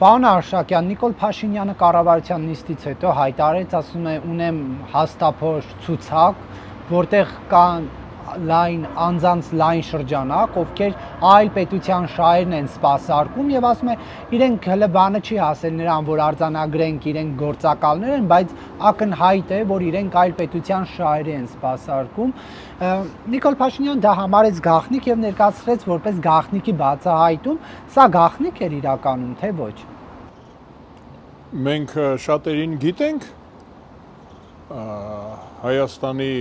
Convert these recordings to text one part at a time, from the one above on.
Պարոն Արշակյան, Նիկոլ Փաշինյանը կառավարության նիստից հետո հայտարարեց, ասում է, ունեմ հաստափոր ցուցակ, որտեղ կան անձանց լայն շրջանակ, ովքեր այլ պետության շահերն են սպասարկում եւ ասում է, իրենք հələ բանը չի հասել նրան, որ արձանագրենք իրենք գործակալներ են, բայց ակնհայտ է, որ իրենք այլ պետության շահերի են սպասարկում։ Նիկոլ Փաշինյանը դա համարեց գաղտնիք եւ ներկայացրեց որպես գաղտնիքի բացահայտում, սա գաղտնիք էր իրականում, թե ոչ։ Մենք շատերին գիտենք Հայաստանի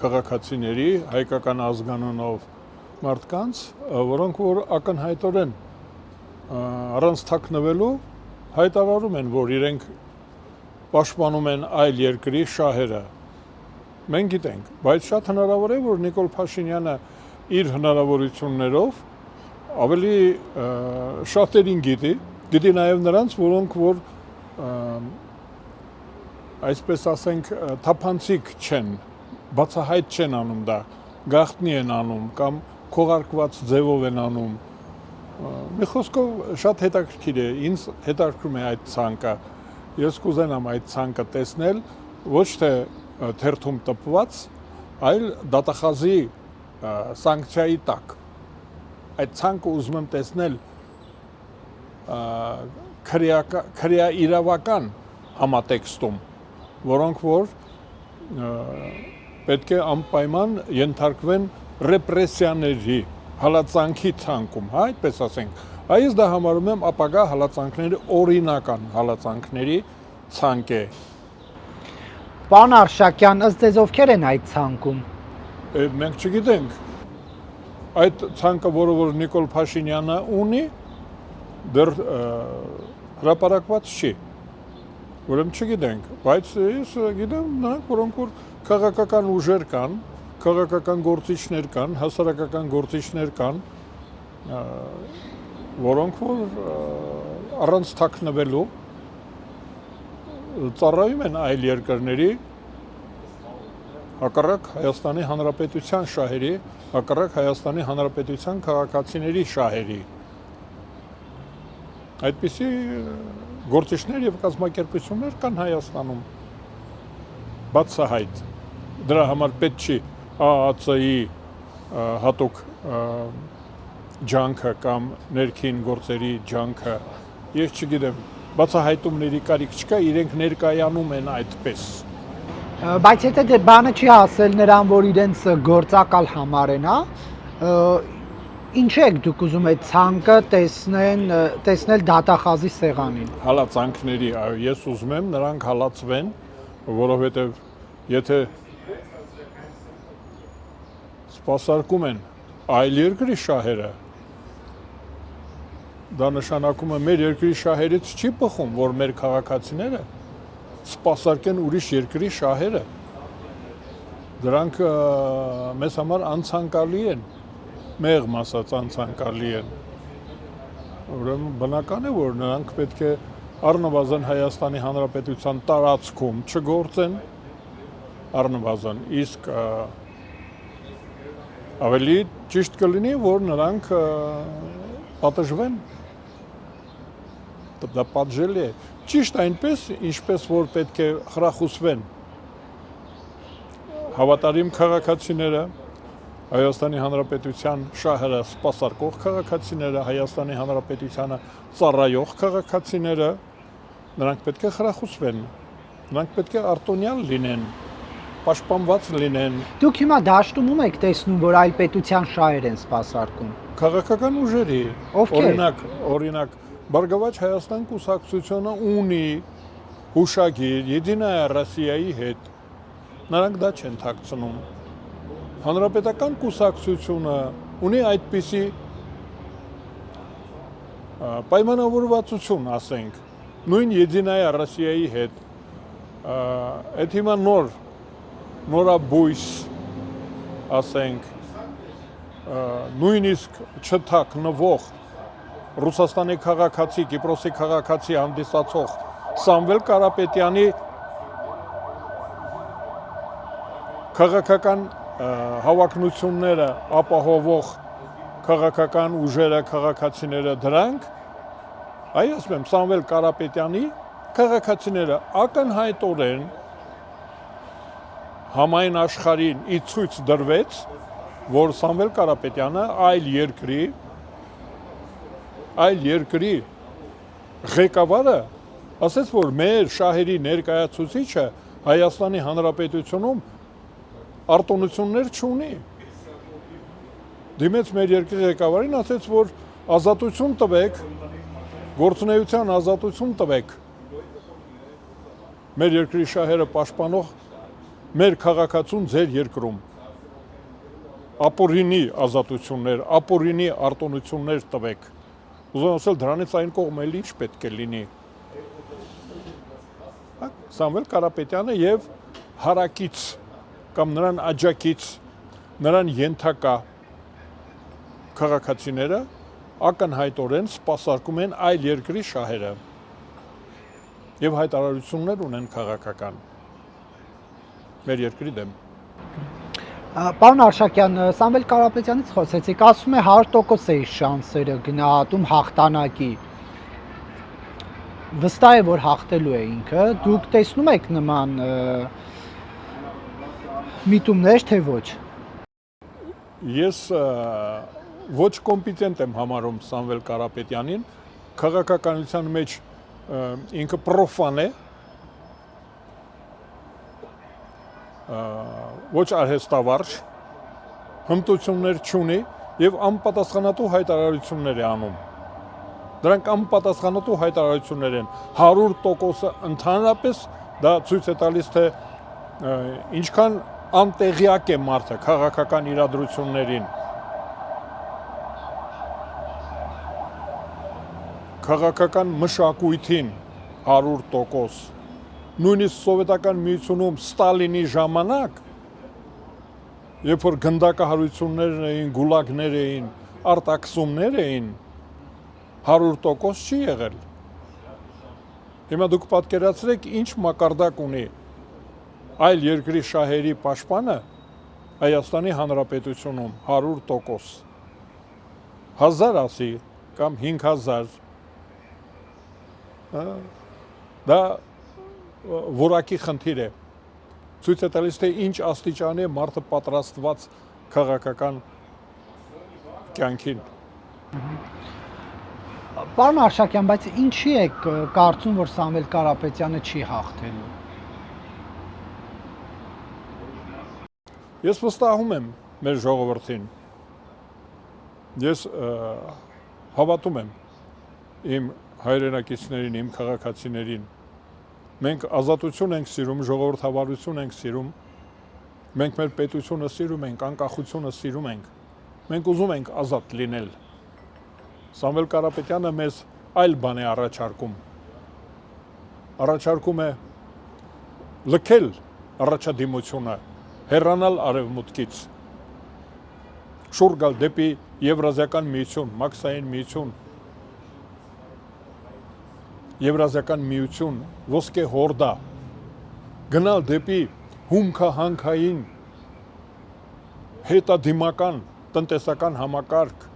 քաղաքացիների, հայկական ազգանունով մարդկանց, որոնք որ ակնհայտորեն առանց թաքնվելու հայտարարում են, որ իրենք պաշտպանում են այլ երկրի շահերը։ Մենք գիտենք, բայց շատ հնարավոր է, որ Նիկոլ Փաշինյանը իր հնարավորություններով ավելի շատերին գիտի նաև նրանց, որոնք որ այսպես ասենք թափանցիկ չեն, բացահայտ չեն անում դա, գաղտնի են անում կամ քողարկված ձևով են անում։ Մի խոսքով շատ հետաքրքիր է, ինձ հետաքրքրում է այդ ցանկը։ Ես կուզենամ այդ ցանկը տեսնել ոչ թե թերթում տպված, այլ դատախազի սանկցիայի տակ։ Այդ ցանկը ուզում եմ տեսնել քրեա իրավական համատեքստում, որոնք որ պետք է անպայման ենթարկվեն ռեպրեսիաների, հալածանքի ցանկում, այդպես ասենք։ Այս դա համարում եմ ապագա հալածանքների օրինական հալածանքների ցանկ է։ Պարոն Արշակյան, ըստ ձեզ ովքեր են այդ ցանկում։ Մենք չգիտենք։ Այդ ցանկը, որը որ Նիկոլ Փաշինյանը ունի, դեռ հրապարակված չի։ Ուրեմն չգիտենք, բայց ես գիտեմ նրանք, որոնք որ քաղաքական ուժեր կան, քաղաքական գործիչներ կան, հասարակական գործիչներ կան, որոնք որ առանց թաքնվելու ծառայում են այլ երկրների հակառակ Հայաստանի Հանրապետության շահերի, հակառակ Հայաստանի Հանրապետության քաղաքացիների շահերի։ Այդպիսի գործիչներ եւ կազմակերպություններ կան Հայաստանում բացահայտ։ Դրա համար պետք չի ԱԱՑ-ի հատուկ ջանքը կամ ներքին գործերի ջանքը։ Ես չգիտեմ, բացահայտումների կարիք չկա, իրենք ներկայանում են այդպես։ Բայց եթե դե բանը չի հասել նրան, որ իրենց գործակալ համարեն, ինչ եք դուք ուզում եք ցանկը տեսնել դատախազի սեղանին։ Հալածանքների, ես ուզում եմ նրանք հալածվեն, որովհետև եթե սպասարկում են այլ երկրի շահերը, դա նշանակում է մեր երկրի շահերից չի բխում, որ մեր քաղաքացիները սպասարկեն ուրիշ երկրի շահերը։ Դրանք մեզ համար անցանկալի են, մեղմ ասած անցանկալի են։ Ուրեմն բնական է, որ նրանք պետք է առնվազն Հայաստանի Հանրապետության տարածքում չգործեն, առնվազն, իսկ ավելի ճիշտ կլինի, որ նրանք պատժվեն, դա պատժելի է, ճիշտ այնպես, ինչպես որ պետք է խրախուսվեն հավատարիմ քաղաքացիները, Հայաստանի Հանրապետության շահերը սպասարկող քաղաքացիները, Հայաստանի Հանրապետությանը ծառայող քաղաքացիները, նրանք պետք է խրախուսվեն, նրանք պետք է արտոնյալ լինեն, պաշտպանված լինեն։ Դուք հիմա դաշտում ում եք տեսնում, որ այլ պետության շահեր են սպասարկում։ Քաղաքական ուժերի, օրինակ, Բարգավաճ Հայաստան կուսակցությունը ունի հուշագիր Եդինայա Ռոսիայի հետ, նրանք դա չեն թաքցնում։ Հանրապետական կուսակցությունը ունի այդպիսի պայմանավորվածություն, ասենք, նույն Եդինայա Ռոսիայի հետ, այդ հիմա նորաբույս, ասենք, նույնիսկ չթաքնվող Ռուսաստանի քաղաքացի, Կիպրոսի քաղաքացի հանդիսացող Սամվել Կարապետյանի քաղաքական հավակնությունները ապահովող քաղաքական ուժերը, քաղաքացիները, դրանք Այ ասում եմ Սամվել Կարապետյանի քաղաքացիները ակնհայտորեն համայն աշխարհին ի ցույց դրվեց, որ Սամվել Կարապետյանը այլ երկրի ղեկավարը ասեց, որ մեր շահերի ներկայացուցիչը Հայաստանի Հանրապետությունում արտոնություններ չունի։ Դիմեց մեր երկրի ղեկավարին, ասեց, որ ազատություն տվեք, գործունեության ազատություն տվեք մեր երկրի շահերը պաշտպանող մեր քաղաքացուն ձեր երկրում։ Ապօրինի ազատություններ, ապօրինի արտոնություններ տվեք։ Ուզում ասել դրանից այն կողմը ինչ պետք է լինի։ Սամվել Կարապետյանը եւ հարակից կամ նրան աջակից, նրան ենթակա քաղաքացիները ակնհայտորեն սպասարկում են այլ երկրի շահերը եւ հայտարարություններ ունեն քաղաքական մեր երկրի դեմ։ Պարոն Արշակյան, Սամվել Կարապետյանից խոսեցիք, ասում է 100% է շանսերը գնահատում հաղթանակի։ Վստահ է, որ հաղթելու է ինքը, դուք տեսնում եք նման միտումներ, թե ոչ։ Ես ոչ կոմպետենտ եմ համարում Սամվել Կարապետյանին, քաղաքականության մեջ ինքը պրոֆան է, ոչ արհեստավարժ, հմտություններ չունի եւ անպատասխանատու հայտարարություններ է անում։ Դրանք անպատասխանատու հայտարարություններ են, 100% ընդհանրապես դա ցույց է տալիս, թե ինչքան անտեղյակ է մարդը քաղաքական իրադրություններին։ Քաղաքական մշակույթին 100%։ Նույնիսկ սովետական միությունում Ստալինի ժամանակ, երբ որ գնդակահարություններ էին, գուլագներ էին, արտաքսումներ էին, 100% չի եղել։ Հիմա դուք պատկերացրեք ինչ մակարդակ ունի այլ երկրի շահերի պաշտպանը Հայաստանի Հանրապետությունում 100%։ 1000 ասի կամ 5000 դա որակի խնդիր է։ Ցույց է տալիս, թե ինչ աստիճանի է մարդը պատրաստված քաղաքական կյանքին։ Պարոն Արշակյան, բայց ինչի է կարծում, որ Սամվել Կարապետյանը չի հաղթելու։ Ես վստահում եմ մեր ժողովրդին։ Ես հավատում եմ իմ հայրենակիցներին, իմ քաղաքացիներին։ Մենք ազատություն ենք սիրում, ժողովրդավարություն ենք սիրում, մենք մեր պետությունը սիրում ենք, անկախությունը սիրում ենք, մենք ուզում ենք ազատ լինել։ Սամվել Կարապետյանը մեզ այլ բան է առաջարկում։ Առաջարկում է լքել առաջադիմությունը, հեռանալ արևմուտքից, շուռ գալ դեպի Եվրազիական միություն, Մաքսային միություն, Եվրազիական միություն, ոսկե հորդա, գնալ դեպի հումքահանքային հետադիմական տնտեսական համակարգ։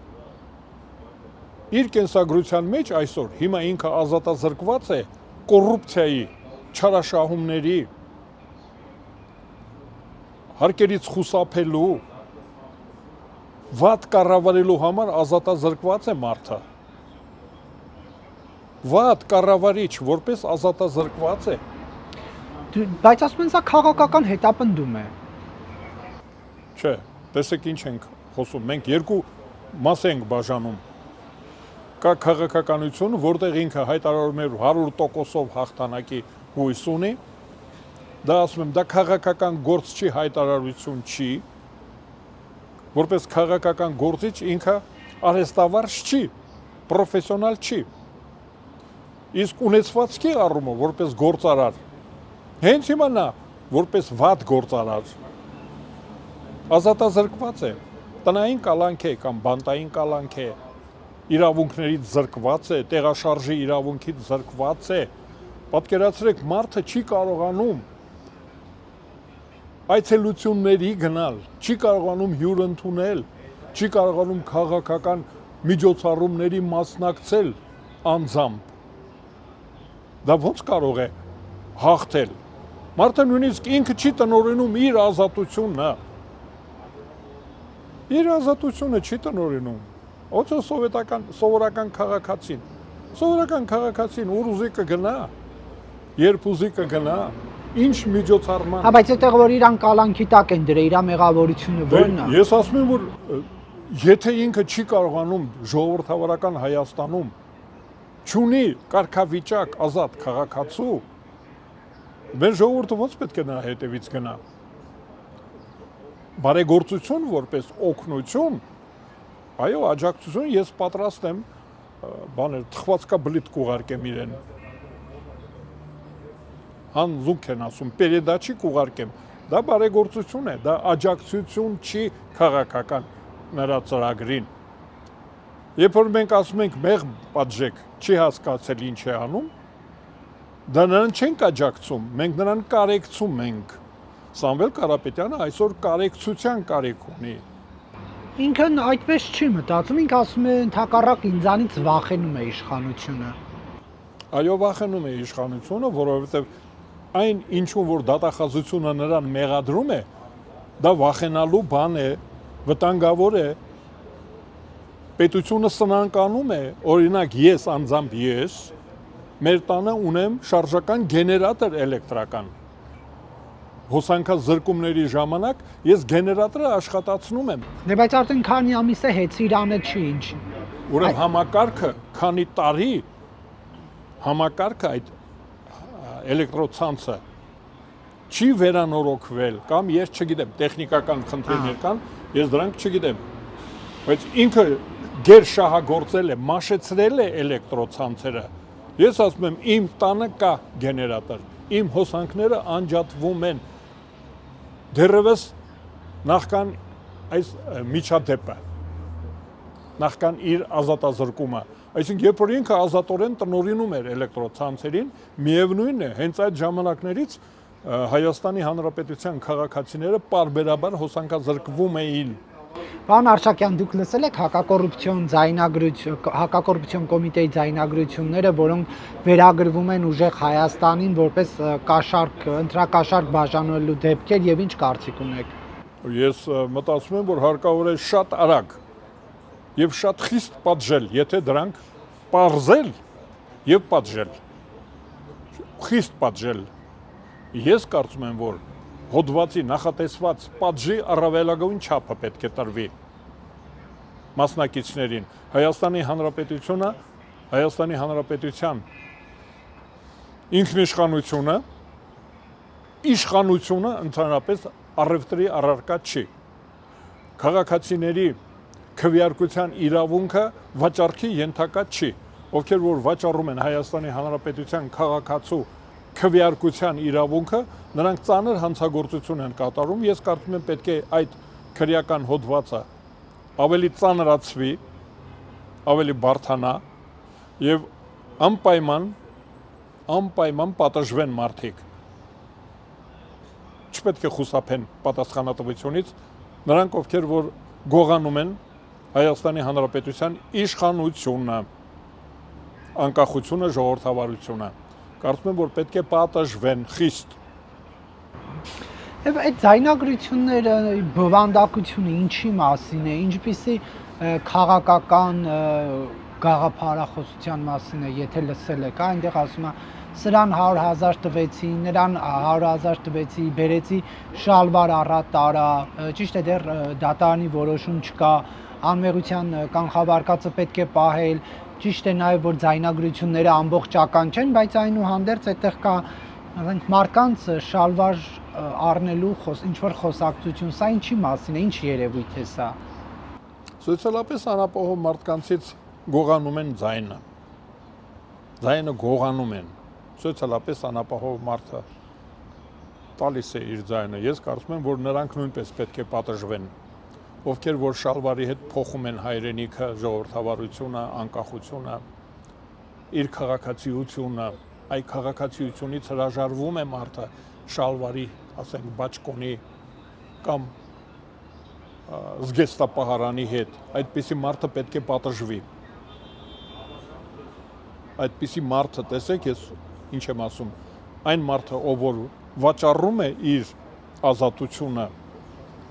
Իր կենսագրության մեջ այսօր հիմա ինքը ազատազրկված է կոռուպցիայի, չարաշահումների, հարկերից խուսափելու, վատ կառավարելու համար ազատազրկված է մարդը։ Վատ կառավարիչ, որպես ազատազրկված է։ Բայց ասում են, սա քաղաքական հետապնդում է։ Չէ, տեսեք ինչ ենք խոսում։ Մենք երկու մաս ենք բաժանում։ Կա քաղաքականություն, որտեղ ինքը հայտարարում է 100%-ով հաղթանակի հույս ունի։ Դա ասում եմ, դա քաղաքական գործ չի, հայտարարություն չի։ Որպես քաղաքական գործիչ ինքը արհեստավարժ չի, պրոֆեսիոնալ չի։ Իսկ ունեցվածքի առումով որպես գործարար, հենց հիմա նա որպես վատ գործարար ազատազրկված է, տնային կալանք է կամ բանտային կալանք է, իրավունքներից զրկված է, տեղաշարժի իրավունքից զրկված է։ Պատկերացրեք, մարդը չի կարողանում այցելությունների գնալ, չի կարողանում հյուր ընդունել, չի կարողանում քաղաքական միջոցառումների մասնակցել անձամբ։ դա ոնց կարող է հաղթել։ Մարդը նույնիսկ ինքը չի տնօրինում իր ազատությունը։ Իր ազատությունը չի տնօրինում։ Ոնց է սովորական քաղաքացին։ Սովորական քաղաքացին ուր ուզի կգնա, երբ ուզի կգնա, ինչ միջոցառման։ Հա, բայց այդտեղ որ իրան կալանքի տակ են դրել, իր մեղավորությունը ո՞րն է։ Ես ասում եմ, որ եթե ինքը չի կարողանում ժողովրդավարական Հայաստանում չունի կարգավիճակ ազատ քաղաքացու, մեր ժողովուրդը ոնց պետք է նա հետևից գնա։ Բարեգործություն որպես օգնություն, այո, աջակցություն ես պատրաստ եմ թխվածքաբլիթ կուղարկեմ իրեն։ Հանձուկ են ասում, պերեդաչի կուղարկեմ, դա բարեգործություն է, դա աջակցություն չի քաղաքական նրա ծրագրին։ Երբ որ մենք ասում ենք մեղմ պատժեք, չի հասկացել ինչ է անում, դա նրան չենք աջակցում, մենք նրան կարեկցում ենք։ Սամվել Կարապետյանը այսօր կարեկցության կարիք ունի։ Ինքն այդպես չի մտածում, ինքը ասում է ընդհակառակ ինձանից վախենում է իշխանությունը։ Այո, վախենում է իշխանությունը, որովհետև այն ինչում որ դատախազությունը նրան մեղադրում է, դա վախենալու բան է, վտանգավոր է, պետությունը սնանկանում է, օրինակ ես անձամբ ես, մեր տանը ունեմ շարժական գեներատոր էլեկտրական, հոսանքազրկումների ժամանակ ես գեներատորը աշխատացնում եմ։ Դե բայց արդեն քանի ամիս է հեծիրանը չի ինչ։ Ուրեմն համակարգը քանի տարի համակարգը այդ էլեկտրոցանցը չի վերանորոգվել կամ ես չգիտեմ տեխնիկական խնդիրներ կան, ես դրանք չգիտեմ, բայց ինքը գերշահագործել է, մաշեցրել է էլեկտրոցանցերը։ Ես ասում եմ իմ տանը կա գեներատոր, իմ հոսանքները անջատվում են դեռևս նախքան այս միջադեպը, նախքան իր ազատազրկումը։ Այսինքն երբ որ ինքը ազատորեն տնօրինում էր էլեկտրոցանցերին, միևնույն է, հենց այդ ժամանակներից Հայաստանի Հանրապետության քաղաքացիները պարբերաբար հոսանքազրկվում էին։ Պարոն Արշակյան, դուք լսել եք հակակոռուպցիոն կոմիտեի ձայնագրությունները, որոնք վերագրվում են ուժեղ Հայաստանին որպես ընտրակաշառք բաժանելու դեպքեր եւ ինչ կարծիք ունեք։ Ես մտածում եմ, որ հարկավոր է շատ արագ եւ շատ խիստ պատժել, եթե դրանք պարզել եւ պատժել։ Խիստ պատժել։ Ես կարծում եմ, որ հոդվածի նախատեսված պատժի առավելագույն չափը պետք է տրվի մասնակիցներին։ Հայաստանի Հանրապետությունը, Հայաստանի Հանրապետության իշխանությունը ընդհանրապես առևտրի առարկա չի։ Քաղաքացիների քվեարկության իրավունքը վաճառքի ենթակա չի, ովքեր որ վաճառում են Հայաստանի Հանրապետության քաղաքացու քվեարկության իրավունքը, նրանք ծանր հանցագործություն են կատարում։ Ես կարծում եմ պետք է այդ քրեական հոդվածը ավելի ծանրացվի, ավելի բարդանա եւ անպայման պատժվեն մարդիկ։ Չպետք է խուսափեն պատասխանատվությունից նրանք, ովքեր որ գողանում են Հայաստանի Հանրապետության իշխանությունը, անկախությունը, ժողովրդավարությունը։ Կարծում եմ, որ պետք է պատժվեն խիստ։ Եվ այդ ձայնագրությունները բովանդակությունը ինչի մասին է, ինչպիսի քաղաքական գաղափարախոսության մասին է, եթե լսել եք, այնտեղ ասում է սրան 100,000 տվեցի, նրան 100,000 տվեցի, բերեցի շալվար առատ տարա, ճիշտ է դեռ դատարանի որոշում չկա, անմեղության կանխավարկածը պետք է պահել, ճիշտ է նաև որ ձայնագրությունները ամբողջական չեն, բայց այնուհանդերձ այդտեղ կա մարդկանց շալվար առնելու ինչ-որ խոսակցություն, սա ինչի մասին է, ինչ երևույթ է սա։ Սոցիալապես անապահով մարդկանցից գողանում են ձայնը։ Ձայնը գողանում են։ Սոցիալապես անապահով մարդը տալիս է իր ձայնը։ Ես կարծում եմ, որ նրանք նույնպես պետք է պատժվեն, ովքեր որ շալվարի հետ փոխում են հայրենիքը, ժողովրդավարությունը, անկախությունը, իր քաղաքացիությունը, այ քաղաքացիությունից հրաժարվում է մարդը շալվարի, ասենք, բաճկոնի կամ զգեստապահարանի հետ, այդպիսի մարդը պետք է պատժվի։ Այդպիսի մարդը, տեսեք, ես ինչ եմ ասում, այն մարդը, ով որ վաճառում է իր ազատությունը,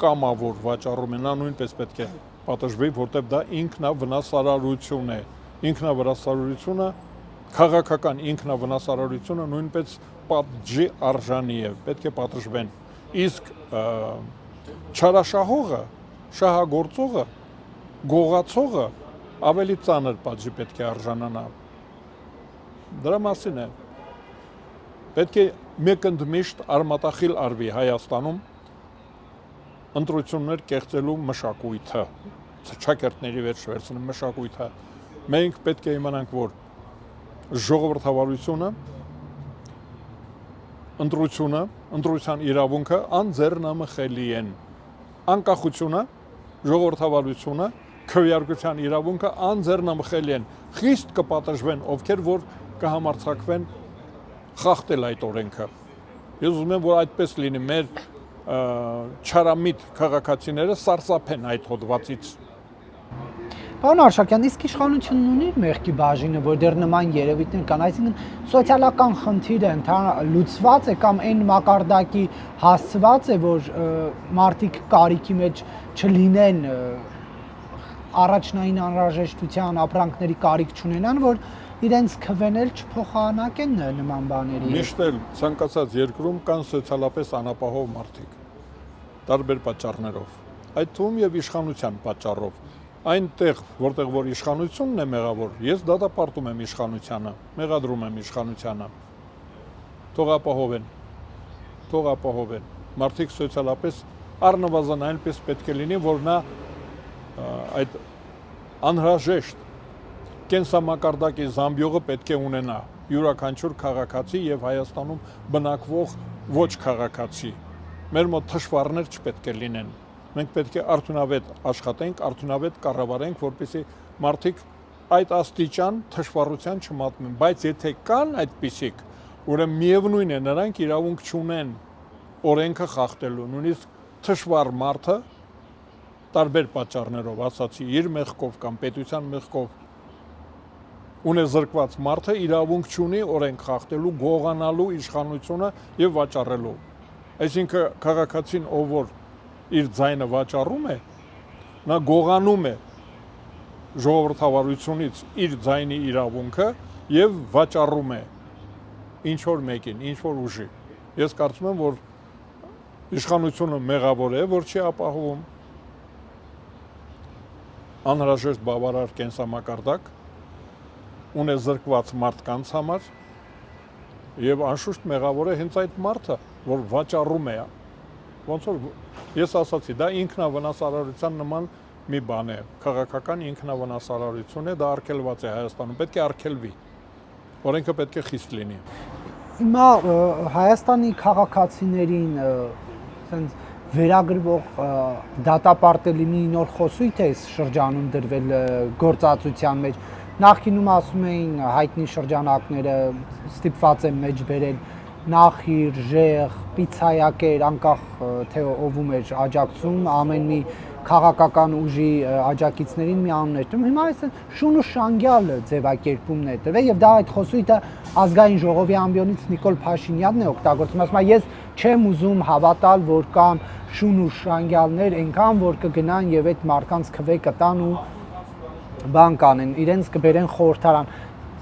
կամավոր վաճառում է, նա նույնպես պետք է պատժվի, որտեղ դա ինքնավնասարարություն է։ Ինքնավնասարարությունը, քաղաքական ինքնավնասարարությունը նույնպես պատժի արժանի է, պետք է պատժվեն։ Իսկ չարաշահողը, շահագործողը, գողացողը ավելի ծանր պատժի պետք է արժանանա։ Դրա մասին է։ Պետք է մեկընդմիշտ արմատախիլ արվի Հայաստանում ընտրություններ կեղծելու մշակույթը, շաքերտների վերջ վերցնի մշակույթը։ Մենք պետք է իմանանք, որ ժողովրդավարությունը, ընտրության իրավունքը անձեռնամխելի են։ Անկախությունը, ժողովրդավարությունը, քվեարկության իրավունքը անձեռնամխելի են։ Խիստ կպատժվեն, ովքեր որ կհամարձակվեն խախտել այդ օրենքը։ Ես ուզում եմ, որ այդպես լինի, մեր չարամիտ քաղաքացիները սարսափեն այդ հոդվածից։ Պարոն Արշակյան, իսկ իշխանությունն ունի մեղքի բաժինը, որ դեռ նման երևույթներ կան, այսինքն սոցիալական խնդիրը լուծված է կամ այն մակարդակի հասցված է, որ մարդիկ կարիքի մեջ չլինեն, առաջնային անհրաժեշտության ապրանքների կարիք չունենան, որ իրենց քվեներ չփոխանակեն նման բաների։ Միշտ էլ ցանկացած երկրում կան սոցիալապես անապահով մարդիկ, տարբեր պատճառներով, այդ թվում եւ իշխանության պատճառով։ Այնտեղ, որտեղ որ իշխանությունն է մեղավոր, ես դատապարտում եմ իշխանությանը, մեղադրում եմ իշխանությանը։ Թող ապահովեն։ Մարդիկ սոցիալապես առնվազն այնպես պետք է լինի, որ նա այդ անհրաժեշտ կենսամակարդակի զամբյուղը պետք է ունենա յուրաքանչյուր քաղաքացի եւ Հայաստանում բնակվող ոչ քաղաքացի։ Մեր մոտ թշվառներ չպետք է լինեն։ Մենք պետք է արդյունավետ աշխատենք, արդյունավետ կառավարենք, որպեսզի մարդիկ այդ աստիճան թշվառության չմատնեն, բայց եթե կան այդպիսիք, ուրեմն միևնույն է, նրանք իրավունք չունեն օրենքը խախտելու, նույնիսկ թշվառ մարդը տարբեր պատճառներով, ասացի, իր մեղքով կամ պետության մեղքով ունեզրկված մարդը իրավունք չունի օրենք խախտելու, գողանալու իշխանությունը եւ վաճառելու։ Այսինքն քաղաքացին, ով որ իր ձայնը վաճառում է, նա գողանում է ժողովրդավարությունից իր ձայնի իրավունքը եւ վաճառում է ինչ որ մեկին, ինչ որ ուժի։ Ես կարծում եմ, որ իշխանությունը մեղավոր է, որ չի ապահովում անհրաժեշտ բավարար կենսամակարդակ ունեզրկված մարդկանց համար եւ անշուշտ մեղավոր է հենց այդ մարդը, որ վաճառում է։ Ոնց որ ես ասացի, դա ինքնավնասարարության նման մի բան է, քաղաքական ինքնավնասարարություն է, դա արգելված է Հայաստանում, պետք է արգելվի։ Օրենքը պետք է խիստ լինի։ Հիմա Հայաստանի քաղաքացիներին ասենց վերագրվող դատապարտելի մի նոր խոսույթ է շրջանում դրվել գործածության մեջ։ Նախկինում ասում էին հայտնի շրջանակները ստիպված են մեջ բերել նախիր, ժեղ, պիցայակեր, անկախ թե ով էր աջակցում, ամեն մի քաղաքական ուժի աջակիցներին մի անուն էր տվում։ Հիմա այս շուն ու շանգյալ ձևակերպումն է տվել եւ դա այդ խոսույթը ազգային ժողովի ամբիոնից Նիկոլ Փաշինյանն է օգտագործում, ասում է ես չեմ ուզում հավատալ, որ կան շուն ու շանգյալներ այնքան, որ կգնան եւ այդ մարդկանց քվե կտան ու բան կանեն, իրենց կբերեն խորհրդարան։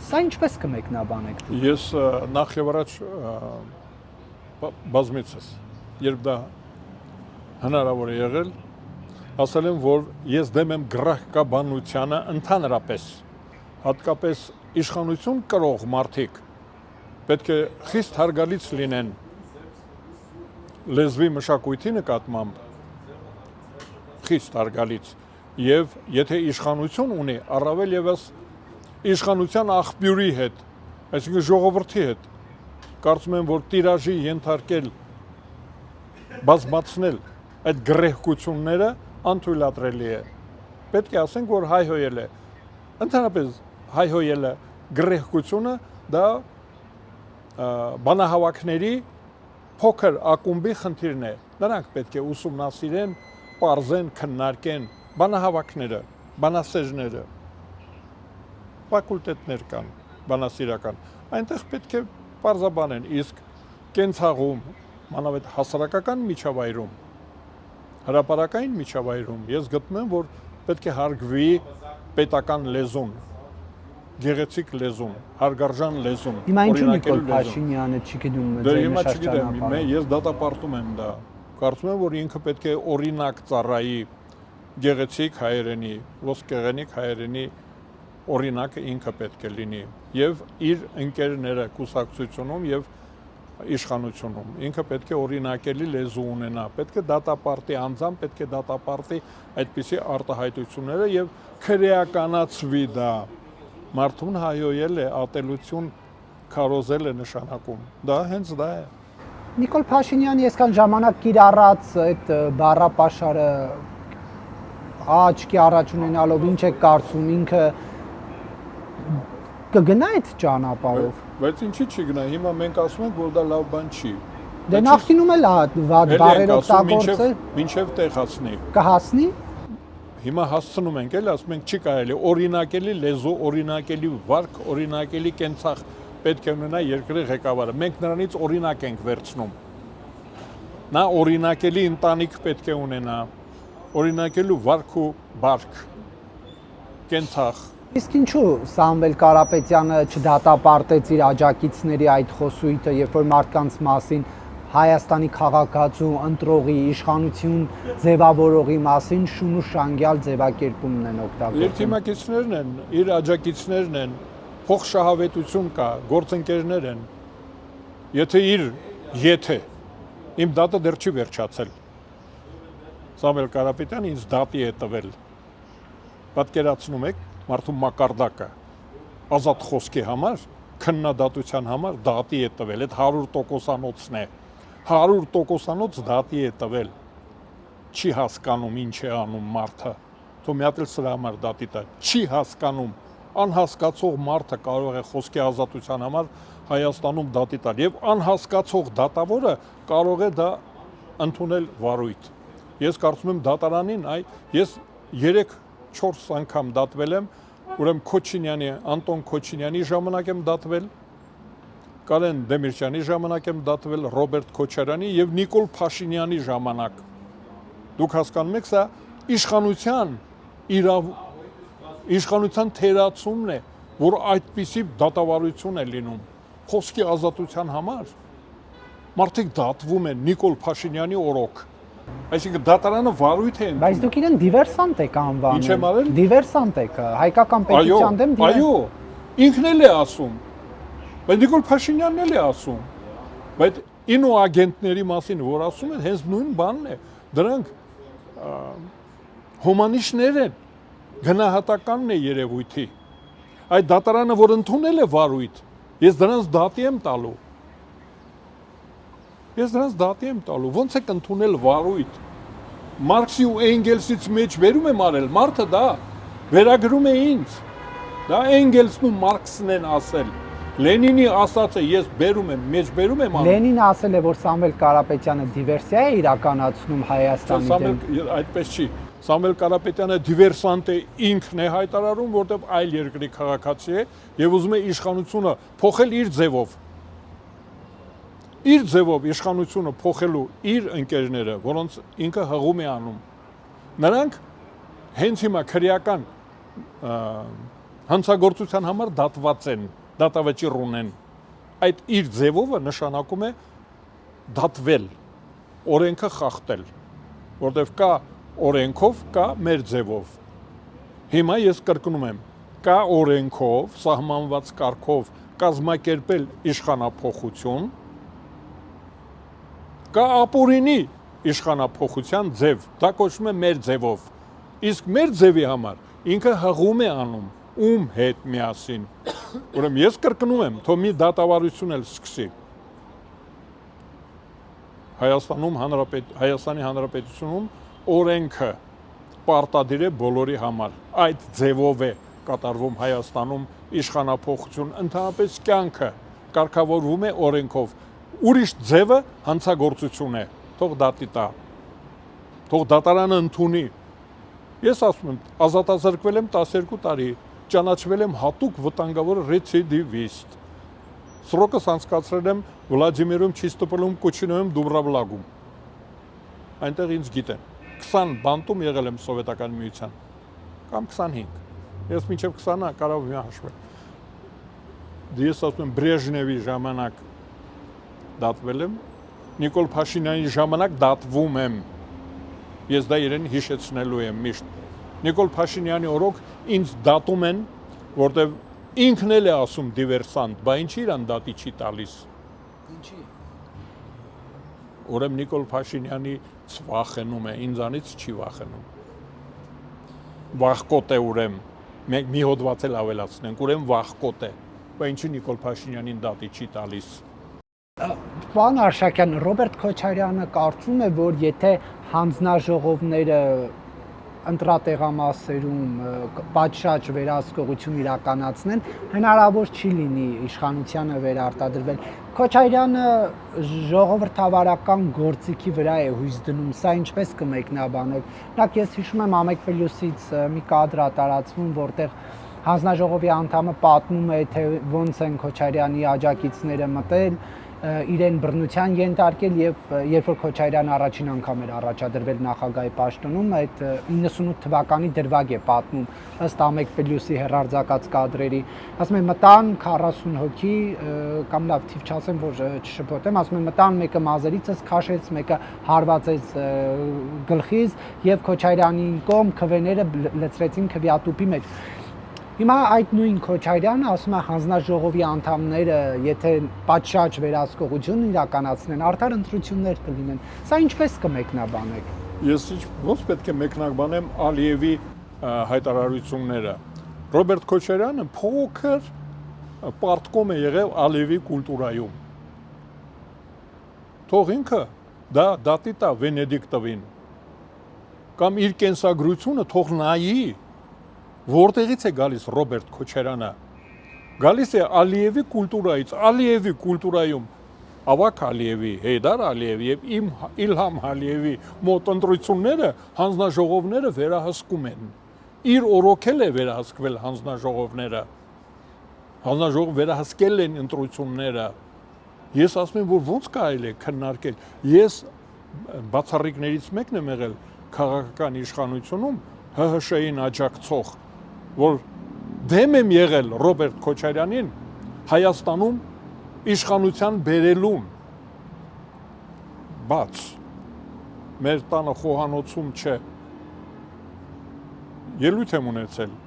Սա ինչպես կմեկնաբանեք։ Ես նախ եւ առաջ բազմիցս, երբ դա հնարավոր է եղել, ասել եմ, որ ես դեմ եմ գրահկաբանությանը ընդհանրապես, հատկապես իշխանություն կրող մարդիկ պետք է խիստ հարգալից լինեն լեզվի մշակույթի նկատմամբ, խիստ հարգալից, եւ եթե իշխանություն ունի, առավել եւս իշխանության աղբյուրի հետ, այսինքն ժողովրդի հետ, կարծում եմ, որ տիրաժի ենթարկել, բազմացնել այդ գրեհկությունները անթույլատրելի է։ Պետք է ասենք, որ հայհոյել է, ընդհանրապես հայհոյելը գրեհկությունը դա բանահավաքների փոքր ակումբի խնդիրն է։ Նրանք պետք է ուսումնասիրեն, պարզեն, քննարկեն բանահավաքները, բանասերները, ֆակուլտետներ կան, բանասիրական, այնտեղ պետք է պարզաբան են, իսկ կենցաղում, մանավանդ հասարակական միջավայրում, հրապարակային միջավայրում ես գտնում եմ, որ պետք է հարգվի պետական լեզուն, գեղեցիկ լեզուն, հարգարժան լեզուն, Հիմա ինչու Նիկոլ Փաշինյանը չի գնում ձեր նշած ճանապարհը։ Ես դատապարտում եմ դա։ Կարծում եմ, որ ինքը պետք է օրինակ ծառայի գեղեցիկ հայերենի, ոսկեղենիկ հայերենի օրինակը ինքը պետք է լինի եւ իր ընկերները կուսակցությունում եւ իշխանությունում ինքը պետք է օրինակելի լեզու ունենա, պետք է դատապարտի անձամբ, պետք է դատապարտի այդպիսի արտահայտությունները եւ քրեականացվի դա։ Մարդուն հայոյել է, ատելություն քարոզել է նշանակում։ Դա հենց դա է։ Նիկոլ Փաշինյանի այսքան ժամանակ կիրառած այդ բառապաշարը աչքի առաջ ունենալով ինչ է կարծում ինքը կգնա այդ ճանապարհով։ Բայց ինչի՞ չի գնա։ Հիմա մենք ասում ենք, որ դա լավ բան չի։ Դե նախկինում էլ վատ բառեր օգտագործել, մինչև տեղ հասնի։ կհասնի։ Հիմա հասցնում ենք, էլ ասում ենք չի կարելի, օրինակելի լեզու, օրինակելի վարք, օրինակելի կենցաղ պետք է ունենա երկրի ղեկավարը։ Մենք նրանից օրինակ ենք վերցնում։ Նա օրինակելի ընտանիք պետք է ունենա, օրինակելու վարք ու բարք, կենցաղ։ Իսկ ինչու Սամվել Կարապետյանը չդատապարտեց իր աջակիցների այդ խոսույթը, երբ որ մարդկանց մասին Հայաստանի քաղաքացու ընտրողի իշխանություն ձևավորողի մասին շուն ու շանգյալ ձևակերպումն են օգտագործում։ Իր թիմակիցներն են, իր աջակիցներն են, փոխշահավետություն կա, գործընկերներ են։ Եթե իմ դատը դեռ չի վերջացել։ Սամվել Կարապետյանը ինձ դատի է տվել։ Պատկերացնում եք մարդու մակարդակը ազատ խոսքի համար, քննադատության համար դատի է տվել, այդ 100%-անոցն է։ 100%-անոց դատի է տվել։ Չի հասկանում ինչ է անում մարդը։ Թող մի հատ էլ սրա համար դատի տա։ Չի հասկանում։ Անհասկացող մարդը կարող է խոսքի ազատության համար Հայաստանում դատի տալ եւ անհասկացող դատավորը կարող է դա ընդունել վարույթ։ Ես կարծում եմ դատարանին, ես 3-4 անգամ դատվել եմ, ուրեմն Քոչինյանի, Անտոն Քոչինյանի ժամանակ եմ դատվել, Կարեն Դեմիրճյանի ժամանակ եմ դատվել, Ռոբերտ Քոչարյանի եւ Նիկոլ Փաշինյանի ժամանակ։ Դուք հասկանում եք, սա իշխանության թերացումն է, որ այդպիսի դատավարություն է լինում խոսքի ազատության համար։ Մարդիկ դատվում են Նիկոլ Փաշինյանի օրոք։ Այսինքն դատարանը վարույթ է ընդունում։ Բայց դուք իրեն դիվերսանտ եք անվանում։ Ինչ եմ արել։ Դիվերսանտ եք, հայկական պետության դեմ Այո, ինքն էլ է ասում։ Բայց Նիկոլ Փաշինյանն էլ է ասում։ Բայց ինո ագենտների մասին որ ասում են, հենց նույն բանն է։ Դրանք հոմանիշներ են, գնահատականն է երևույթի։ Այդ դատարանը որ ընդունել է վարույթ, ես դրանց դատի եմ տալու։ Ոնց եք ընդունել վարույթ։ Մարքսի ու Էնգելսից մեջ վերում եմ արել, մարդը դա վերագրում է ինձ։ Դա Էնգելսն ու Մարքսն են ասել։ Լենինի ասածը ես բերում եմ, մեջ բերում եմ անում։ Լենինը ասել է, որ Սամվել Կարապետյանը դիվերսիա է իրականացնում Հայաստանի դեմ։ Այդպես չի։ Սամվել Կարապետյանը դիվերսանտ է, ինքն է հայտարարում, որտեղ այլ երկրի քաղաքացի է եւ ուզում է իշխանությունը փոխել իր ձևով։ Իր ձևով իշխանությունը փոխելու իր ընկերները, որոնց ինքը հղում է անում։ Նրանք հենց հիմա քրեական հանցագործության համար դատված են, դատավճիռ ունեն։ Այդ իր ձևովը նշանակում է դատվել, օրենքը խախտել, որտեղ կա օրենքով, կա մեր ձևով։ Հիմա ես կրկնում եմ, կա օրենքով, սահմանված կարգով կազմակերպել իշխանափոխություն, կա ապօրինի իշխանափոխության ձև, դա կոչվում է մեր ձևով։ Իսկ մեր ձևի համար ինքը հղում է անում, ում հետ միասին։ Ուրեմն ես կրկնում եմ, թող մի դատավարություն էլ սկսի։ Հայաստանի Հանրապետությունում օրենքը պարտադիր է բոլորի համար։ Այդ ձևով է կատարվում Հայաստանում իշխանափոխություն, ընդհանրապես կյանքը կարգավորվում է օրենքով։ Ուրիշ ձևը հանցագործություն է, թող դատի տա, թող դատարանը ընդունի։ Ես ասում եմ, ազատազրկվել եմ 12 տարի, ճանաչվել եմ հատուկ վտանգավոր ռեցիդիվիստ։ Սրոկս անցկացրել եմ Վլադիմիրում, Չիստոպոլում, Կոչինոյում, Դուբրավլագում։ Այնտեղ ինձ գիտեն։ 20 բանտում եղել եմ Սովետական միության կամ 25։ Ես մինչև 20-ը կարող եմ հաշվել։ Ես ասում եմ Բրեժնևի ժամանակ դատվել եմ, Նիկոլ Փաշինյանի ժամանակ դատվում եմ։ Ես դա իրեն հիշեցնելու եմ միշտ։ Նիկոլ Փաշինյանի օրոք ինձ դատում են, որտեվ ինքն էլ է ասում դիվերսանտ, բա ինչի իրան դատի չի տալիս։ Ինչի։ Ուրեմն Նիկոլ Փաշինյանից վախենում է, ինձանից չի վախենում։ Վախկոտ է ուրեմն։ Մենք մի հոդված էլ ավելացնենք, ուրեմն վախկոտ է։ Բա ինչի Նիկոլ Փաշինյանին դատի չի տալիս։ Պարոն Արշակյան, Ռոբերտ Քոչարյանը կարծում է, որ եթե հանձնաժողովները ընտրատեղամասերում պատշաճ վերահսկողություն իրականացնեն, հնարավոր չի լինի իշխանությանը վերարտադրվել։ Քոչարյանը ժողովրդավարական գործիքի վրա է հույս դնում, սա ինչպես կմեկնաբանել։ Օրինակ ես հիշում եմ Ամեկ Պլյուսից մի կադր տարածվում, որտեղ հանձնաժողովի անդամը պատմում է, թե ոնց են Քոչարյանի աջակիցները մտել, իրեն բռնության ենթարկել եւ երբ որ Քոչարյանը առաջին անգամ էր առաջադրվել նախագահի պաշտոնում, այդ 98 թվականի դրվագ է պատմում ըստ Ամեկ Պլյուսի հեռարձակած կադրերի։ Ասում են մտան 40 հոգի կամ լավ թիվ չասեմ, որ չշփոթեմ, ասում են մտան մեկը մազերիցս քաշեց, մեկը հարվածեց գլխից եւ Քոչարյանի կողմ քվեները լցրեցին քվեատուփի մեջ։ Հիմա այդ նույն Քոչարյանը ասում է հանձնաժողովի անդամները, եթե պատշաճ վերահսկողություն իրականացնեն, արդար ընտրություններ կլինեն։ Սա ինչպես կմեկնաբանեք։ Ես ոնց պետք է մեկնաբանեմ Ալիևի հայտարարությունները։ Ռոբերտ Քոչարյանը փոքր պարտկոմ է եղել Ալիևի կուլտուրայում։ Թող ինքը դա դատի տա Վենեդիկտովին։ Կամ իր կենսագրությունը թող նայի։ Որտեղից է գալիս Ռոբերտ Քոչարյանը։ Գալիս է Ալիևի կուլտուրայից, Ալիևի կուլտուրայում Ավակ Ալիևի, Հեյդար Ալիևի եւ Իլհամ Ալիևի մոտ ընտրությունները հանձնաժողովները վերահսկում են։ Իր օրոքել է վերահսկվել հանձնաժողովները։ Հանձնաժողով վերահսկել են ընտրությունները։ Ես ասում եմ, որ ոնց կարելի է քննարկել։ Ես բացառիկներից մեկն եմ եղել քաղաքական իշխանությունում ՀՀՇ-ին աջակցող, որ դեմ եմ եղել Ռոբերտ Քոչարյանին Հայաստանում իշխանության բերելուն, բաց, մեր տանը խոհանոցում չէ, ելույթ եմ ունեցել,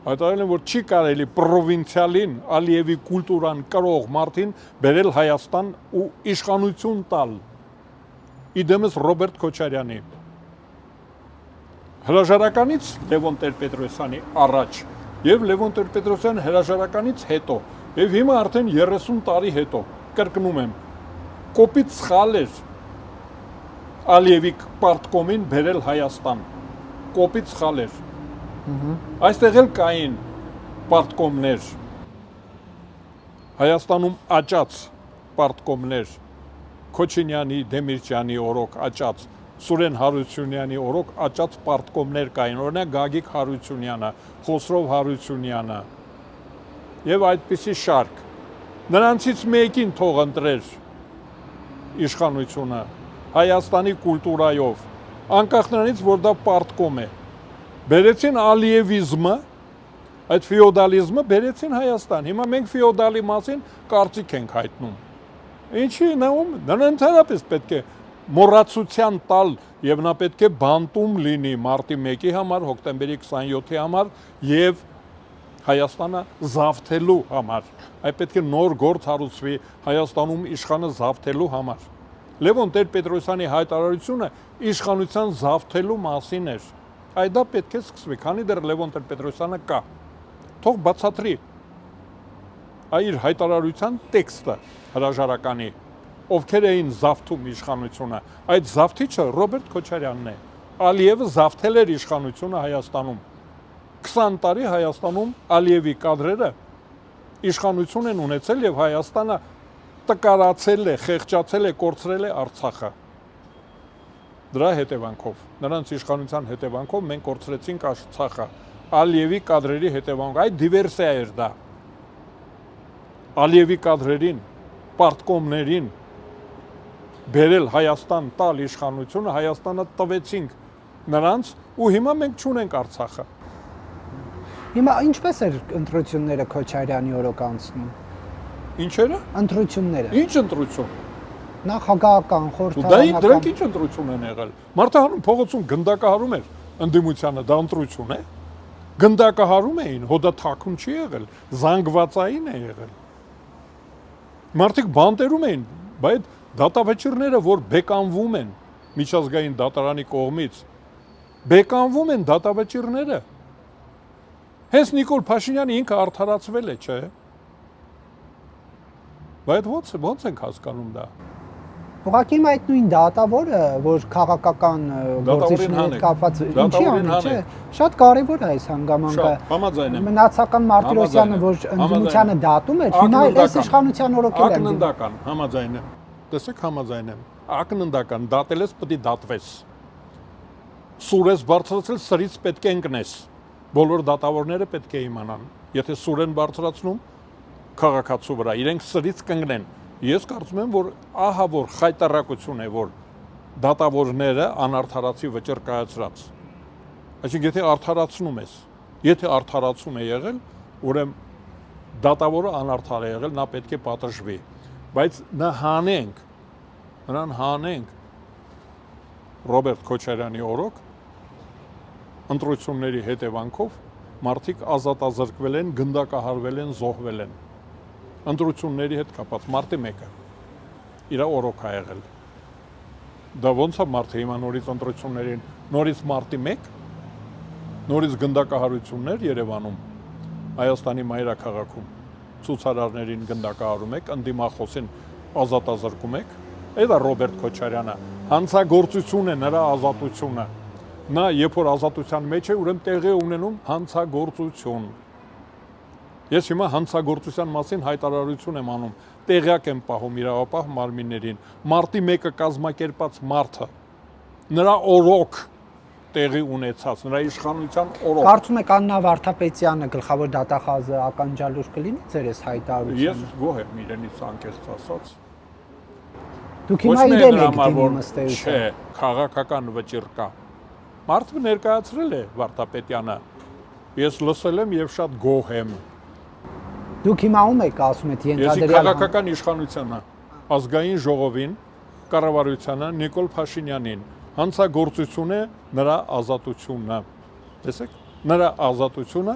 հայտարարել եմ, որ չի կարելի պրովինցիալին, Ալիևի կուլտուրան կրող մարդին բերել Հայաստան ու իշխանություն տալ, իդեմս Ռոբերտ Քոչարյանի, հրաժարականից Լևոն Տեր-Պետրոսյանի առաջ եւ Լևոն Տեր-Պետրոսյանի հրաժարականից հետո եւ հիմա արդեն 30 տարի հետո կրկնում եմ կոպիտ սխալ էր Ալիևի պարտկոմին բերել Հայաստան կոպիտ սխալ էր այստեղ էլ կային պարտկոմներ Հայաստանում աճած պարտկոմներ Քոչինյանի, Դեմիրճյանի օրոք աճած Սուրեն Հարությունյանի օրոք աճած պարտկոմներ կային, օրինակ Գագիկ Հարությունյանը, Խոսրով Հարությունյանը եւ այդպիսի շարք։ Նրանցից մեկին թող ընտրեր իշխանությունը Հայաստանի կուլտուրայով, անկախ նրանից, որ դա պարտկոմ է։ Բերեցին Ալիևիզմը, այդ ֆեոդալիզմը բերեցին Հայաստան։ Հիմա մենք ֆեոդալի մասին կարծիք ենք հայտնում։ Ինչի՞ նա ընդհանրապես պետք է մոռացության տալ եւ նա պետք է բանտում լինի մարտի 1-ի համար, հոկտեմբերի 27-ի համար եւ Հայաստանը զավթելու համար։ Այդ պետք է նոր գործ հարուցվի Հայաստանում իշխանը զավթելու համար։ Լևոն Տեր-Պետրոսյանի հայտարարությունը իշխանության զավթելու մասին էր։ Այդ դա պետք է սկսվի, քանի դեռ Լևոն Տեր-Պետրոսյանը կա։ Թող բացատրի իր հայտարարության տեքստը հրաժարականի ովքեր էին զավթում իշխանությունը, այդ զավթիչը Ռոբերտ Քոչարյանն է։ Ալիևը զավթել էր իշխանությունը Հայաստանում։ 20 տարի Հայաստանում Ալիևի կադրերը իշխանություն են ունեցել եւ Հայաստանը տկարացել է, խեղճացել է, կորցրել է Արցախը։ Դրա հետևանքով, նրանց իշխանության հետևանքով մենք կորցրեցինք Արցախը։ Ալիևի կադրերի հետևանքով, այդ դիվերսիա էր դա։ Ալիևի կադրերին, պարտկոմներին բերել Հայաստան տալ իշխանությունը, Հայաստանը տվեցինք նրանց ու հիմա մենք չունենք Արցախը։ Հիմա ինչպես էր ընտրությունները Քոչարյանի օրոք անցնում։ Ինչերը։ Ընտրությունները։ Ինչ ընտրություն։ Նախագահական, Դա խորհրդարանական։ դրանք ինչ ընտրություն են եղել։ Մարդը հանում փողոցում գնդակահարում էր ընդդիմությանը, դա ընտրություն է։ Գնդակահարում էին, հոդա թաքուն չի եղել, զանգվածային է եղել։ Մարդիկ բանտերում էին, բայց դատավճիռները, որ բեկանվում են միջազգային դատարանի կողմից, բեկանվում են դատավճիռները։ Հենց Նիկոլ Փաշինյանը ինքը արդարացվել է, չէ՞։ Բայց ո՞նց ենք հասկանում դա։ Ուղղակի իմ այդ նույն դատավորը, որ քաղաքական գործիչների հետ կապված ինչի անի, չէ, շատ կարևոր է այս հանգամանքը։ Համաձայն եմ։ Մնացական Մարտիրոսյանը, որ ընդդիմությանը դատում էր, հիմա էլ այս իշխանության օրոքել են։ Ակննդական, համաձայն եմ։ Տեսեք, համաձայն եմ։ Ակննդական, դատել ես, պետք է դատվես։ Սուր ես բարձրացել, սրից պետք է ընկնես։ Բոլոր դատավորները պետք է իմանան, եթե սուր են բարձրացնում քաղաքացու վրա, իրենք սրից կընկնեն։ Ես կարծում եմ, որ ահա որ խայտարակություն է, որ դատավորները անարդարացի վճիռ կայացրած։ Այսինքն եթե արդարացնում ես, եթե արդարացում է եղել, ուրեմն դատավորը անարդար է եղել, նա պետք է պատժվի։ Բայց նրան հանենք Ռոբերտ Քոչարյանի օրոք ընտրությունների հետևանքով մարդիկ ազատազրկվել են, գնդակահարվել են, զոհվել են։ Ընտրությունների հետ կապված մարտի 1-ը իր օրոք ա եղել։ Դա ոնց է մարդը հիմա նորից ընտրություններին, նորից մարտի 1, նորից գնդակահարություններ Երևանում, Հայաստանի մայրաքաղաքում, ցուցարարներին գնդակահարում եք, ընդդիմախոսին ազատազրկում եք։ Այդ է Ռոբերտ Քոչարյանը, հանցագործություն է նրա ազատությունը։ Նա երբ որ ազատության մեջ է, ուրեմն տեղի ունենում հանցագործություն։ Ես հիմա հանցագործության մասին հայտարարություն եմ անում, տեղյակ եմ պահում իրավապահ մարմիններին, մարտի 1-ը կազմակերպած մարդը, նրա օրոք տեղի ունեցած, նրա իշխանության օրոք։ Կարծում եք Աննա Վարդապետյանը գլխավոր դատախազը ականջալուր կլինի ձեր այս հայտարարությունը։ Ես գոհ եմ իրենից անկեղծ ասած։ Դուք հիմա իրեն եք դիմում ըստ էության։ Չէ, քաղաքական վճիռ կա։ Մարդը ներկայացրել է Վարդապետյանը։ Ես լսել եմ եւ շատ գոհ եմ։ Դուք հիմա ում եք ասում եք Ես ենթադրյալ քաղաքական իշխանությանը, ազգային ժողովին, կառավարությանը, Նիկոլ Փաշինյանին, հանցագործություն է նրա ազատությունը։ Տեսեք, նրա ազատությունը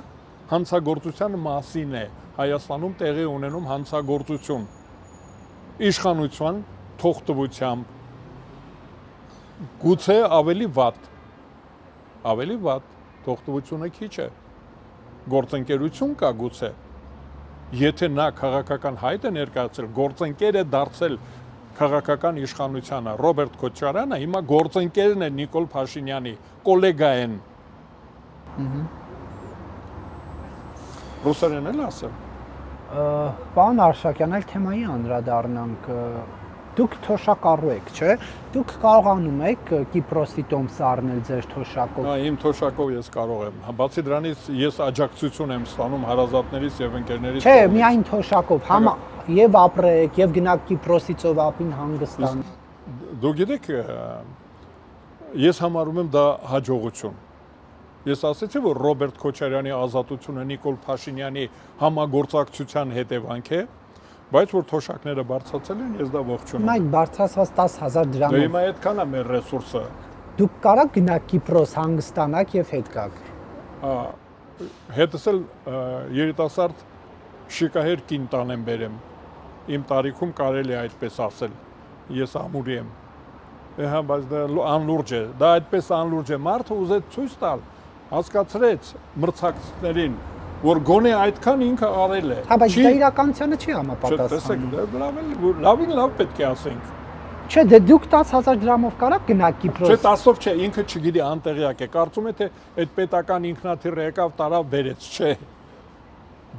հանցագործության մասին է։ Հայաստանում տեղի ունենում հանցագործություն։ Իշխանության թողտվությամբ գուցե ավելի վատ, թողտվությունը քիչ է։ Գործընկերություն կա գուցե։ Եթե նա քաղաքական հայտ է ներկայացել, գործընկեր է դարձել քաղաքական իշխանությանը, Ռոբերտ Քոչարյանը հիմա գործընկերն է Նիկոլ Փաշինյանի, կոլեգա են։ Ռուսերեն էլ ասեմ։ Պարոն Արշակյան, այլ թեմայի անդրադառնանք։ Դուք թոշակառու եք, չէ՞։ Դուք կարողանում եք Կիպրոսի տոմսը առնել ձեր թոշակով։ Իմ թոշակով ես կարող եմ։ Բացի դրանից ես աջակցություն եմ ստանում հարազատներից եւ ընկերներից։ Չէ, միայն թոշակով, եւ ապրեք, եւ գնաք Կիպրոսի ծովափին հանգստան։ Դուք գիտեք, ես համարում եմ դա հաջողություն։ Ես ասացի, որ Ռոբերտ Քոչարյանի ազատությունը Նիկոլ Փաշինյանի համագործակցության հետևանք է, բայց որ թոշակները բարձրացել են, ես դա ողջունում եմ։ Հիմա բարձրացված 10,000 դրամով։ Դե հիմա այդքան է մեր ռեսուրսը։ Դուք կարաք գնաք Կիպրոս հանգստանաք եւ հետ գաք։ Հետս էլ երիտասարդ շիկահեր կին տանեմ բերեմ։ Իմ տարիքում կարելի է այդպես ասել։ Ես ամուրի եմ։ Հա, բայց դա անլուրջ է։ Դա այդպես անլուրջ է։ Մարդը ուզեց ցույց տալ, հասկացրեց մրցակցներին, որ գոնե այդքան ինքը արել է։ Հա, բայց դա իրականությանը չի համապատասխանում։ Տեսեք, լավին լավ պետք է ասենք։ Չէ, դե դուք 10,000 դրամով կարաք գնաք Կիպրոս։ Չէ, 10-ով չէ, ինքը չգիտի անտեղյակ է։ Կարծում է թե այդ պետական ինքնաթիռը եկավ, տարավ, բերեց, չէ։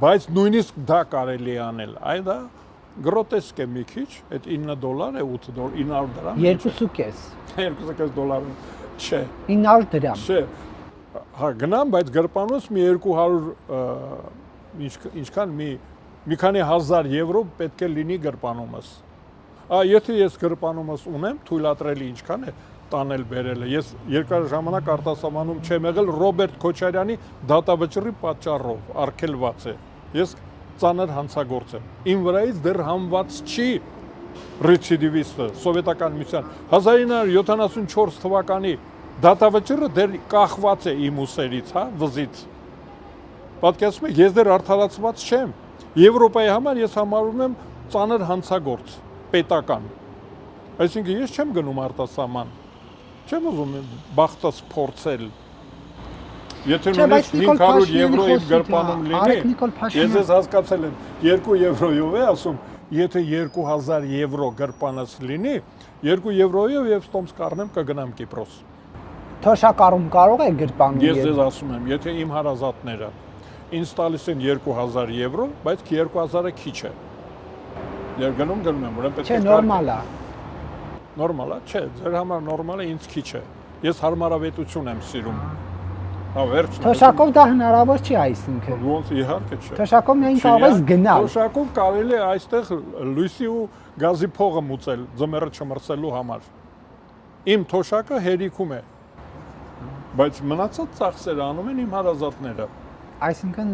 Բայց նույնիսկ դա կարելի է անել։ Այ դա գրոտեսկ է մի քիչ, այդ $9 է, $8, $900 դրամ։ 2.5 $2.5 չէ։ 900 դրամ։ Չէ։ Հա, գնամ, բայց գրպանոց մի 200 ինչքան մի մի քանի հազար եվրո պետք է լինի գրպանումս։ Եթե ես գրպանումս ունեմ, թույլատրելի ինչքան է տանել բերելը։ Ես երկար ժամանակ արտասահմանում չեմ եղել Ռոբերտ Քոչարյանի դատավճռի պատճառով արգելված է։ Ես ծանր հանցագործ եմ։ Իմ վրայից դեռ համված չի ռեցիդիվիստը սովետական միության 1974 թվականի դատավճռը դեռ կախված է իմ ուսերից, վզից։ Պատկերացնում եք, ես դեռ արդարացված չեմ։ Եվրոպայի համար ես համարում եմ ծանր հանցագործ, պետական։ Այսինքն ես չեմ գնում արտասահման։ Չեմ ուզում բախտս փորձել։ Եթե նույնիսկ 500 եվրո իմ գրպանում լինի, ես ես հասկացել եմ 2 եվրոյով է ասում, եթե 2000 եվրո գրպանս լինի, 2 եվրոյով եւ ստոմս կառնեմ կգնամ Կիպրոս։ Թոշակառում կարող է գրպանում։ Ես ձեզ ասում եմ, եթե իմ հարազատները ինձ տալիս են 2000 եվրո, բայց 2000-ը քիչ է։ Ես գնում եմ, ուրեմն պետք է նորմալ է։ Նորմալ է, չէ, ձեր համար նորմալ է, ինձ քիչ է։ Ես հարմարավետություն եմ սիրում։ Վերջն։ Թոշակով դա հնարավոր չի այսինքն։ Ոնց իհարկե չէ։ Թոշակով միայն կարող ես գնալ։ Թոշակով կարելի է այստեղ լույսի ու գազի փողը մուծել ձմեռը չմրցելու համար։ Իմ թոշակը հերիքում է։ Բայց մնացած ծախսերը անում են իմ հարազատները։ Այսինքն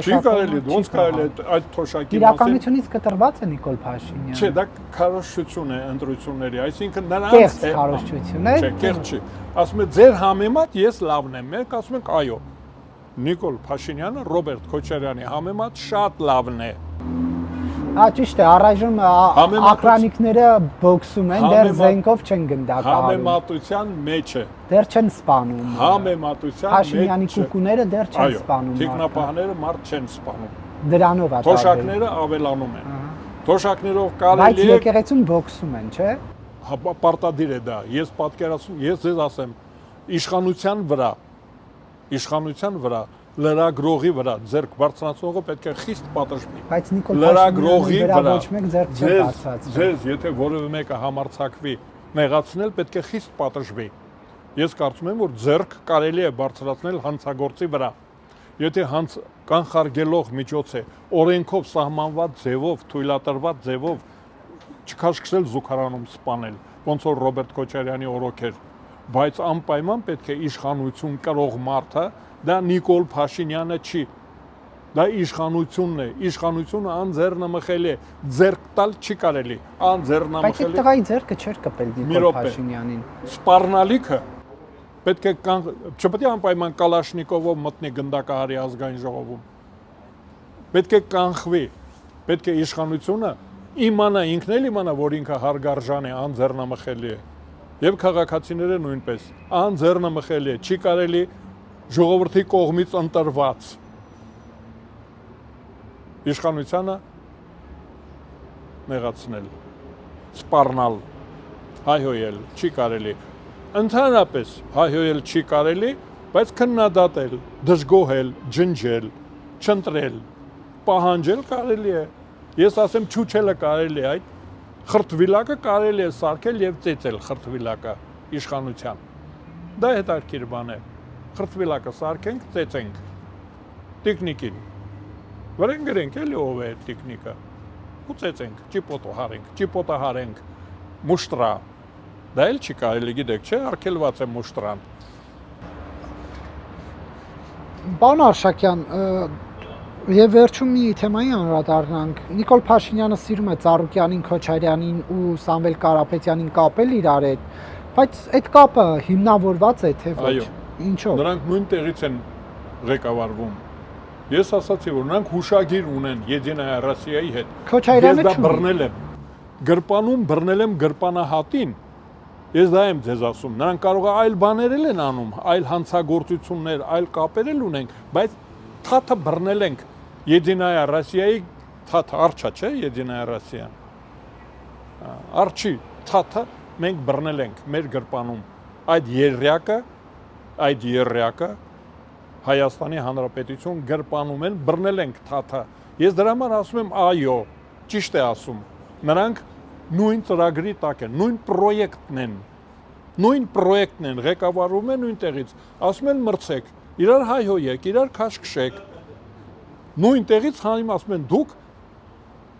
Չի կարելի, ոնց կարելի է այդ թոշակի մասին։ Իրականությունից կտրված է Նիկոլ Փաշինյանը։ Չէ, դա քարոզչություն է ընտրությունների, այսինքն նրանց քարոզչություն է։ Չէ, կեղծ չի։ Ասում է ձեր համեմատ ես լավն եմ, մենք ասում ենք այո։ Նիկոլ Փաշինյանը Ռոբերտ Քոչարյանի համեմատ շատ լավն է։ Ճիշտ է, առայժմ ակրանիկները բոքսում են, դեռ զենքով չեն գնդակահարում։ Համեմատության մեջ է։ Դեռ չեն սպանում։ Համեմատության մեջ։ Փաշինյանի կուկուները դեռ չեն սպանում։ Թիկնապահները մարդ չեն սպանում։ Դրանով է։ Թոշակները ավելանում են։ Թոշակներով կարելի է։ Բայց եկեղեցում բոքսում են, չէ՞։ Պարտադիր է դա։ Ես պատկերացնում, ես ձեզ ասեմ, իշխանության վրա լրագրողի վրա ձեռք բարձրացնողը պետք է խիստ պատժվի։ Բայց Նիկոլ լրագրողի վրա ոչ մեկ ձեռք չի բարձրացրել։ Ձեզ եթե որևէ մեկը համարձակվի նեղացնել, պետք է խիստ պատժվի։ Ես կարծում եմ, որ ձեռք կարելի է բարձրացնել հանցագործի վրա։ Եթե կանխարգելող միջոց է, օրենքով սահմանված ձևով, թույլատրված ձևով չքաշքշել զուգարանում սպանել, ոնց որ Ռոբերտ Քոչարյանի օրոք էր, բայց անպայման պետք է իշխանություն կրող մարդը դա Նիկոլ Փաշինյանը չի, դա իշխանությունն է, իշխանությունը անձեռնամխելի է, ձեռք տալ չի կարելի, անձեռնամխելի։ Բայց այդ տղայի ձեռքը չէր կպել Նիկոլ Փաշինյանին։ Սպառնալիքը պետք է չպետք է անպայման Կալաշնիկովով մտնի գնդակահարի ազգային ժողովում։ Պետք է կանխվի, պետք է իշխանությունը իմանա, ինքն էլ իմանա, որ ինքը հարգարժան է, անձեռնամխելի է։ Եվ քաղաքացիները նույնպես անձեռնամխելի է, չի կարելի ժողովրդի կողմից ընտրված իշխանությանը նեղացնել, սպառնալ, հայհոյել չի կարելի։ Ընդհանրապես հայհոյել չի կարելի, բայց քննադատել, դժգոհել, ջնջել, չընտրել, պահանջել կարելի է։ Ես ասեմ չուչելը կարելի է, այդ խրտվիլակը կարելի է սարքել եւ ծեծել խրտվիլակը իշխանության։ Դա հետաքրքիր բան է։ Խրտվիլակը սարքենք, ծեծենք տիկնիկին։ Վրեն գրենք էլի ով է տիկնիկը։ Ու ծեծենք, ճիպոտը հարենք, մուշտրա։ Դա էլ չի կարելի, գիտեք, չէ, արգելված է մուշտրան։ Պարոն Արշակյան, եւ վերջում մի թեմայի անդրադառնանք։ Նիկոլ Փաշինյանը սիրում է Ծառուկյանին, Քոչարյանին ու Սամվել Կարապետյանին կապել իրար հետ, բայց այդ կապը հիմնավորված է թե ոչ։ Ինչով։ Նրանք նույն տեղից են ղեկավարվում։ Ես ասացի, որ նրանք հուշագիր ունեն Եդինայա Ռոսիայի հետ։ Քոչարյանը ես դա բռնել եմ։ Գրպանում բռնել եմ գրպանահատին։ Ես դա եմ ձեզ ասում։ Նրանք կարող է այլ բաներ են անում, այլ հանցագործություններ, այլ կապեր ունենք, բայց թաթը բռնել ենք Եդինայա Ռոսիայի թաթը, արչա չէ Եդինայա Ռոսիան։ Արչի թաթը մենք բռնել ենք մեր գրպանում։ Այդ երրյակը Հայաստանի Հանրապետություն գրպանում են, բռնել ենք թաթը։ Ես դրա համար ասում եմ այո, ճիշտ է ասում։ Նրանք նույն ծրագրի տակ են, նույն պրոյեկտն են, ղեկավարում են նույն տեղից, ասում են մրցեք, իրար հայհոյեք, իրար քաշքշեք։ Նույն տեղից հանում ասում են դուք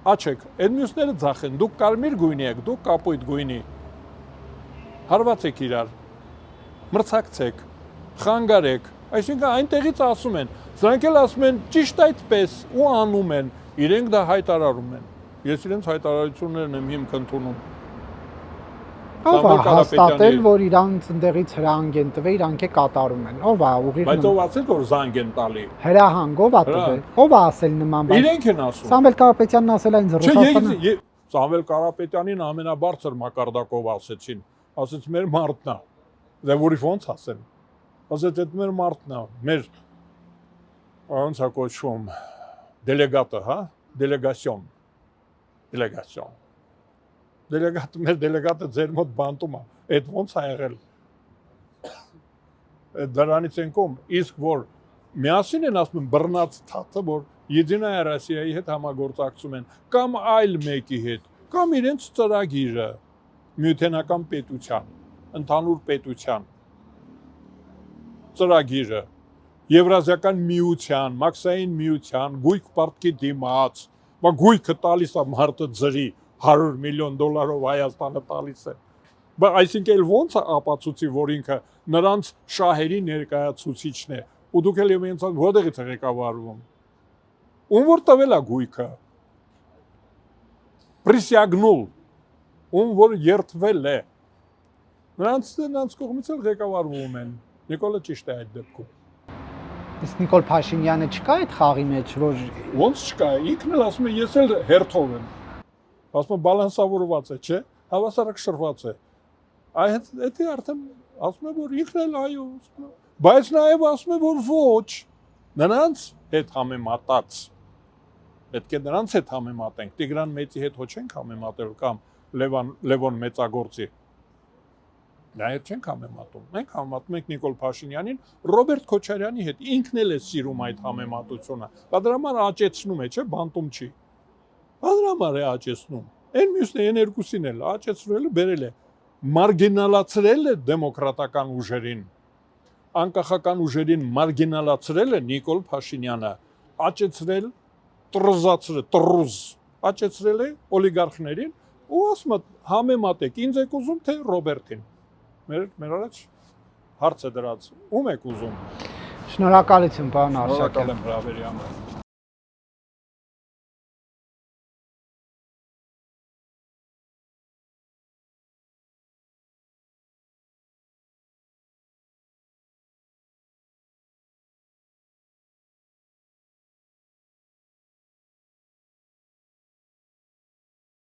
աչեք, այդ մյուսները ձախ են, դուք կարմիր գույնի եք, դուք կապույտ գույնի։ Հարվածեք իրար, մրցակցեք, խանգարեք, այսինքն այնտեղից ասում են, սրանք էլ ասում են ճիշտ այդպես ու անում են, իրենք դա հայտարարում են։ Ես իրենց հայտարարություններն եմ հիմք ընդունում։ Ով է հաստատել, որ իրանց ընդեղից հրահանգ են տվել, իրանք է կատարում են։ Ով է ուղիղ Բայց ով ասել որ զանգ են տալի։ հրահանգ ով է տվել։ Ով է ասել նման բան։ Իրենք են ասում։ Սամվել Կարապետյանն ասել այն Ռուսաստանը։ Չէ, Սամվել Կարապետյանին ամենաբարձր մակարդակով ասեցին։ Ասեց մեր մարդն է։ Դե որի ոնց ասեն։ Ասեց այդ մեր մարդն է, մեր ոնց է կոչվում դելեգատը, հա, դելեգասիոն։ Դելեգատը, մեր դելեգատը ձեր մոտ բանտում է, այդ ոնց է եղել։ Դրանից են կողմ, իսկ որ միասին են ասում են բռնած թաթը, որ Եդինայա Ռոսիայի հետ համագործակցում են, կամ այլ մեկի հետ, կամ իրենց ծրագիրը, միութենական պետության, ընդհանուր պետության ծրագիրը, Եվրազիական միության, Մաքսային միության, գույք պարտքի դիմաց, բայց գույքը տալիս է մարդը ձրի 100 միլիոն դոլարով Հայաստանը տալիս է։ Բայց այսինքն էլ ոնց է ապացուցի, որ ինքը նրանց շահերի ներկայացուցիչն է, ու դուք էլ ինձ որտեղից եք ղեկավարվում։ Ում որ տվել է գույքը։ Присягнул, ում որ երթվել է։ Նրանց կողմից էլ ղեկավարվում են։ Նիկոլը ճիշտ է այդ դեպքում։ Իսկ Նիկոլ Փաշինյանը չկա այդ խաղի մեջ, որ Ոնց չկա, ինքն էլ ասում է ես էլ հերթով եմ։ Ասում է բալանսավորված է, չէ՞, հավասարակշռված է։ Այդ արդեն ասում է որ ինքն էլ այո, բայց նաև ասում է որ ոչ։ Նրանց հետ համեմատած պետք է նրանց հետ համեմատենք։ Տիգրան Մեծի հետ ոչ ենք համեմատել կամ Լևոն Մեծագործի։ Այդ չենք համեմատում։ Մենք համեմատում ենք Նիկոլ Փաշինյանին Ռոբերտ Քոչարյանի հետ։ Ինքն էլ է սիրում այդ համեմատությունը։ Բադրամար աճեցնում է, չէ՞, բանտում չի։ Բադրամար է աճեցնում։ Այն մյուսն է, այն երկուսին էլ աճեցրել է, բերել է, մարգինալացրել է դեմոկրատական ուժերին։ Անկախական ուժերին մարգինալացրել է Նիկոլ Փաշինյանը, աճեցրել, աճեցրել է օլիգարխներին ու ասում է համեմատեք, ինձ եք ուզում թե Ռոբերտին։ Մեր առաջ հարց է դրած, ում եք ուզում։ Շնորհակալություն, պարոն Արշակյան։ Շնորհակալ եմ հրավերի համար։